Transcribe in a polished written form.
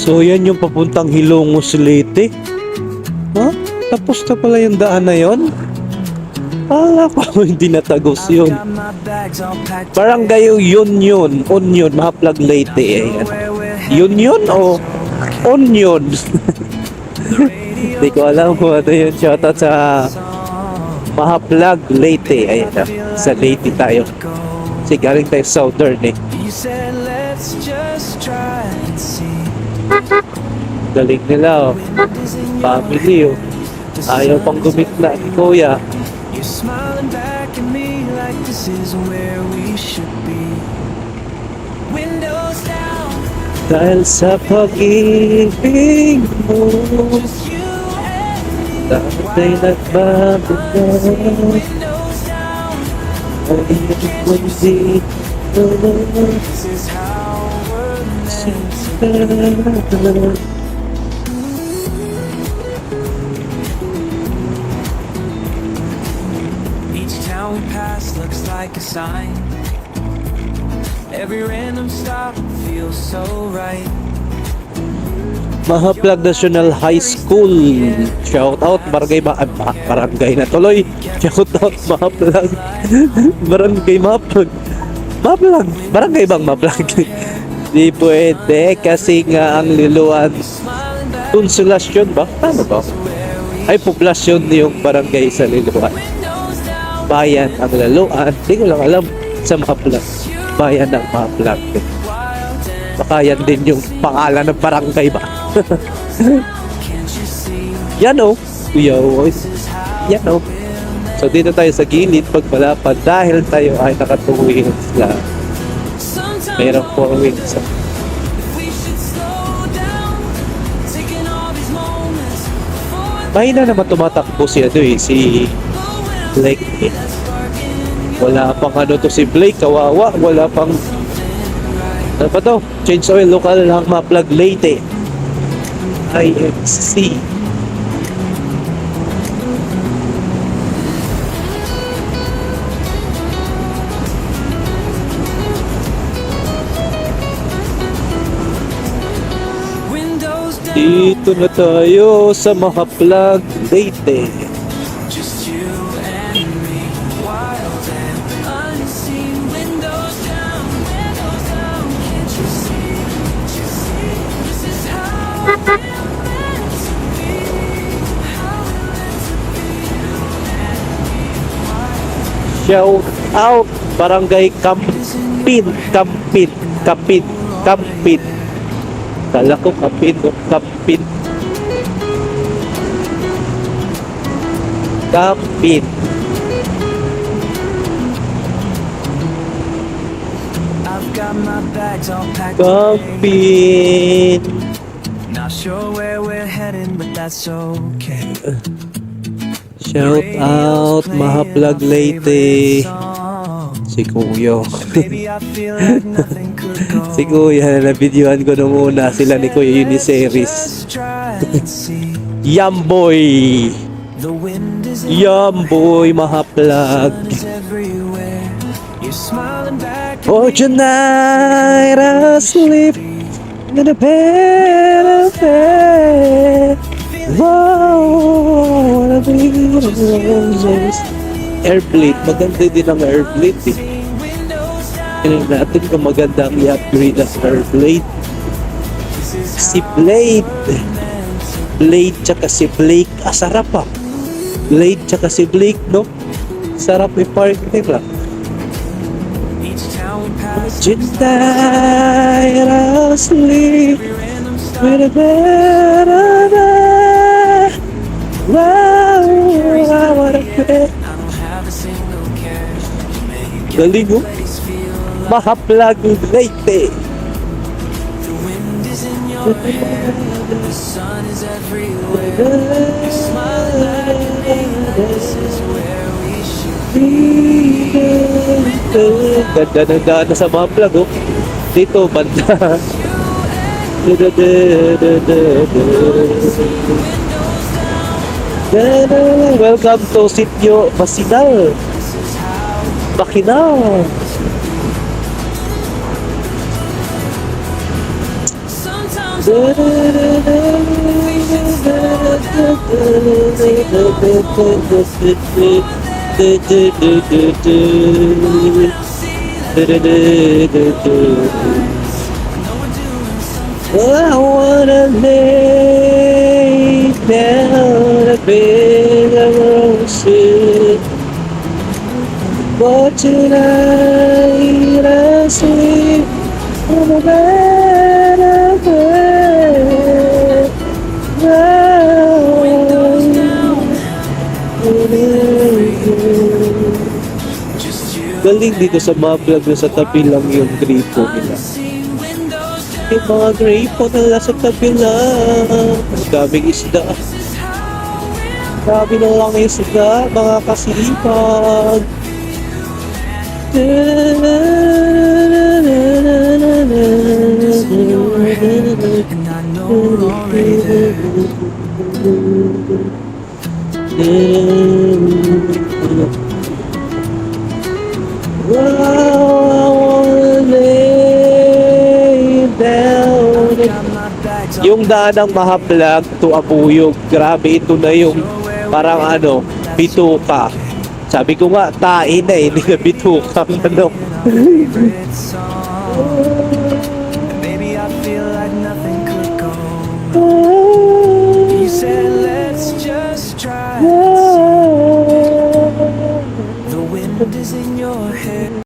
So yan yung papuntang Hilongos Leyte. Ha? Tapos na pala yung daan na yon. Akala ko hindi natagos yun. Barangay Union, Mahaplag Leyte. Ayan. Union o Onion? Hindi ko alam kung ano yun. Shoutout sa Mahaplag Leyte. Ayan na. Sa Leyte tayo. Kasi galing tayo southern eh. Galing nila oh. Family oh. Ayaw pang gumitna ni Kuya. Smiling back at me like this is where we should be. Windows down. Dahil sa pag-ibig mo, Just you and me. dahil nagbabago. Windows down. Ay, hindi This is how we're meant to be. Each town we pass looks like a sign. Every random stop feels so right. Mahaplag National High School. Shout out barangay barangay na tuloy. Shout out Mahaplag. Barangay Mahaplag. Mahaplag. Barangay bang Mahaplag? Di pwede kasi nga ang Liloan Konsolasyon ba? Tama ba? Ay poblasyon yung barangay sa Liloan. Bayan ang Liloan. Di ko lang alam sa Mahaplag. Bayan ng Mahaplag. Baka yan din yung pangalan ng barangay ba? Yan o. Kuya o. Yan o. So dito tayo sa gilid pagpalapad dahil tayo ay naka 2 wheels lang. Mayroong 4 wheels. Mahina naman tumatakbo si si Blake. Wala pang ano to si Blake, kawawa. Wala pang ano pa to? Change oil, local lang Mahaplag Leyte. IFC. Dito na tayo sa Mahaplag Leyte. Just you and me, wild and unseen. Windows down, can't you see? This is how we're meant to be. How we're meant to be. Shout out Barangay Kapit. Kala ko Kapit. I've got my bags all packed. Kapit. Not sure where we're heading, but that's okay. Shout out Mahaplag Leyte. Si Kuya. Baby, I feel like nothing could go. Si Kuya, na-videoan ko nung una sila ni Kuya Uniseries. Just try and see. Yamboy! The wind is in Yamboy Mahaplag. sun's everywhere. You're smiling back at Oh, tonight I'll sleep in a better bed. Wow, what a beautiful roses. Airblade, maganda din ang Airblade eh. Tingnan natin kung maganda ang i-upgrade ang Airblade. Si Blade. Blade tsaka si Blake. Ah, sarap ah. Blade tsaka si Blake, no? Sarap i-partner lang. each town we pass. Tonight I'll sleep with a better bed. Wow, what a bed. I don't have a single care. You make Galing oh. place feel like Mahaplag Leyte. the wind is in your hair. The sun is everywhere. You smile back at me like this is where we should be. Ganda ng daan na sa Mahaplag oh. Dito, banda. Welcome to Sitio Masinal. Makinao. Sometimes I wanna lay down a bed of roses, but tonight I sleep on a bed of roses. windows down, just you. Galing dito sa mga vlog na sa tabi lang yung gripo nila. Unseen windows down. Yung mga gripo na sa tabi lang. Ang daming isda. This is how we'll Grabe na lang yung isda, mga kasipag. and I know already. Got my bags Yung daan ng Mahaplag to Abuyog, grabe ito na yung parang ano, bituka. Sabi ko nga, tae na eh, hindi na bituka. Ano? favorite song. Baby, I feel like nothing could go wrong. You said let's just try. The wind is in your hair.